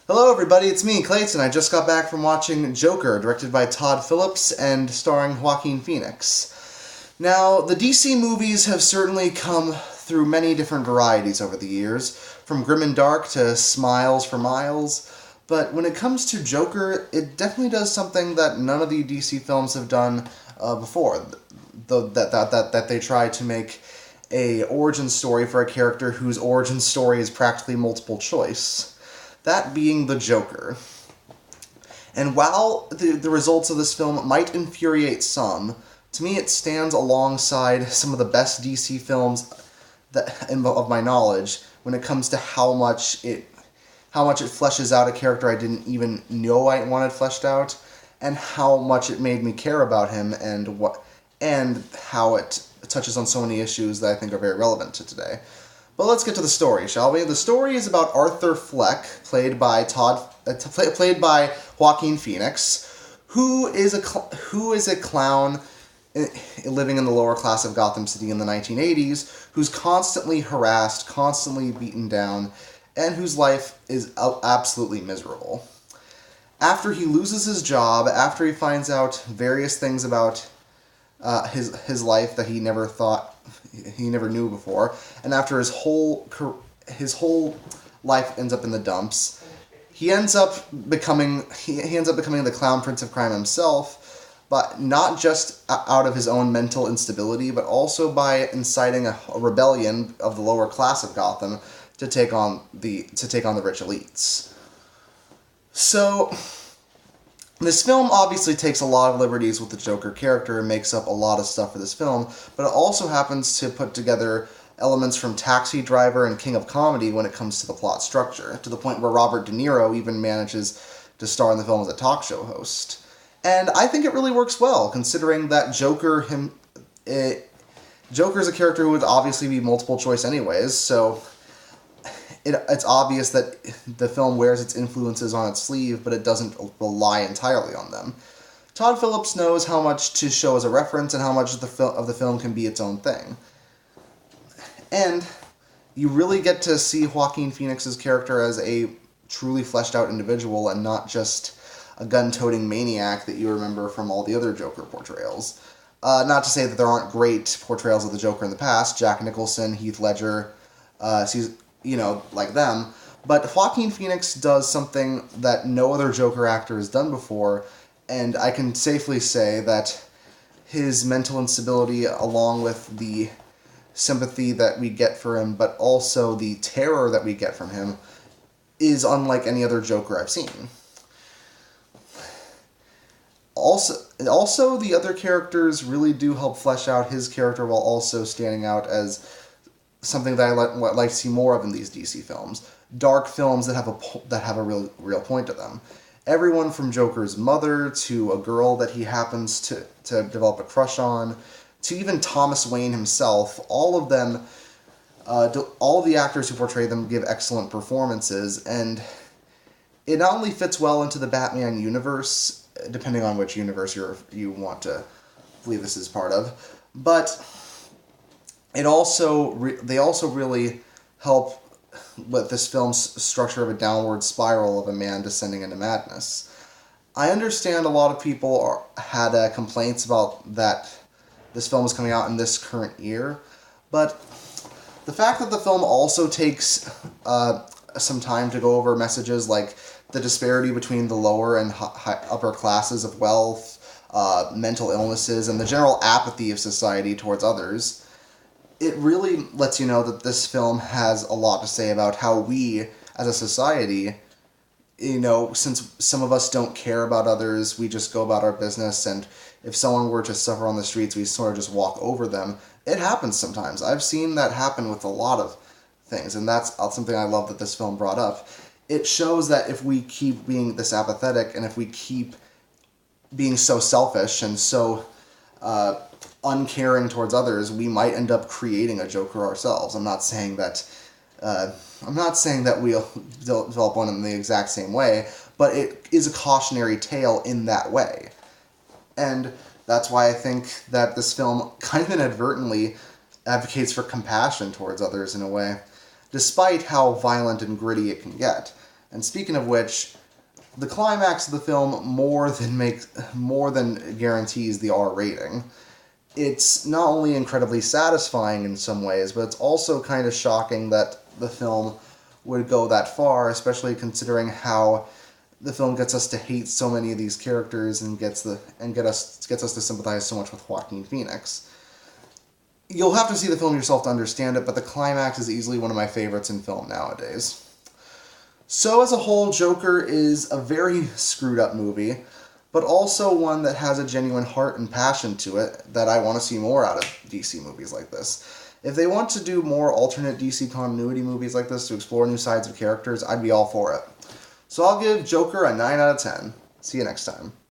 Hello everybody, it's me, Clayton. I just got back from watching Joker, directed by Todd Phillips and starring Joaquin Phoenix. Now, the DC movies have certainly come through many different varieties over the years, from grim and dark to smiles for miles, but when it comes to Joker, it definitely does something that none of the DC films have done before. That they try to make a origin story for a character whose origin story is practically multiple choice. That being the Joker. And while the results of this film might infuriate some, to me it stands alongside some of the best DC films of my knowledge when it comes to how much it fleshes out a character I didn't even know I wanted fleshed out, and how much it made me care about him, and how it touches on so many issues that I think are very relevant to today. But let's get to the story, shall we? The story is about Arthur Fleck, played by Joaquin Phoenix, who is a clown living in the lower class of Gotham City in the 1980s, who's constantly harassed, constantly beaten down, and whose life is absolutely miserable. After he loses his job, after he finds out various things about his life that he never knew before, and after his whole life ends up in the dumps, he ends up becoming the clown prince of crime himself, but not just out of his own mental instability, but also by inciting a rebellion of the lower class of Gotham to take on the rich elites. So this film obviously takes a lot of liberties with the Joker character and makes up a lot of stuff for this film, but it also happens to put together elements from Taxi Driver and King of Comedy when it comes to the plot structure, to the point where Robert De Niro even manages to star in the film as a talk show host. And I think it really works well, considering that Joker is a character who would obviously be multiple choice anyways, so it's obvious that the film wears its influences on its sleeve, but it doesn't rely entirely on them. Todd Phillips knows how much to show as a reference and how much of the film can be its own thing. And you really get to see Joaquin Phoenix's character as a truly fleshed out individual and not just a gun-toting maniac that you remember from all the other Joker portrayals. Not to say that there aren't great portrayals of the Joker in the past, Jack Nicholson, Heath Ledger, like them, but Joaquin Phoenix does something that no other Joker actor has done before, and I can safely say that his mental instability, along with the sympathy that we get for him, but also the terror that we get from him, is unlike any other Joker I've seen. Also, the other characters really do help flesh out his character while also standing out as something that I like to see more of in these DC films. Dark films that have a real point to them. Everyone from Joker's mother to a girl that he happens to develop a crush on, to even Thomas Wayne himself, all of them, all of the actors who portray them give excellent performances, and it not only fits well into the Batman universe, depending on which universe you want to believe this is part of, but they also really help with this film's structure of a downward spiral of a man descending into madness. I understand a lot of people had complaints about that this film is coming out in this current year, but the fact that the film also takes some time to go over messages like the disparity between the lower and upper classes of wealth, mental illnesses, and the general apathy of society towards others, it really lets you know that this film has a lot to say about how we, as a society, since some of us don't care about others, we just go about our business, and if someone were to suffer on the streets, we sort of just walk over them. It happens sometimes. I've seen that happen with a lot of things, and that's something I love that this film brought up. It shows that if we keep being this apathetic, and if we keep being so selfish and so uncaring towards others, we might end up creating a Joker ourselves. I'm not saying that we'll develop one in the exact same way, but it is a cautionary tale in that way. And that's why I think that this film kind of inadvertently advocates for compassion towards others in a way, despite how violent and gritty it can get. And speaking of which, the climax of the film more than guarantees the R rating. It's not only incredibly satisfying in some ways, but it's also kind of shocking that the film would go that far, especially considering how the film gets us to hate so many of these characters and gets us to sympathize so much with Joaquin Phoenix. You'll have to see the film yourself to understand it, but the climax is easily one of my favorites in film nowadays. So as a whole, Joker is a very screwed up movie, but also one that has a genuine heart and passion to it that I want to see more out of DC movies like this. If they want to do more alternate DC continuity movies like this to explore new sides of characters, I'd be all for it. So I'll give Joker a 9 out of 10. See you next time.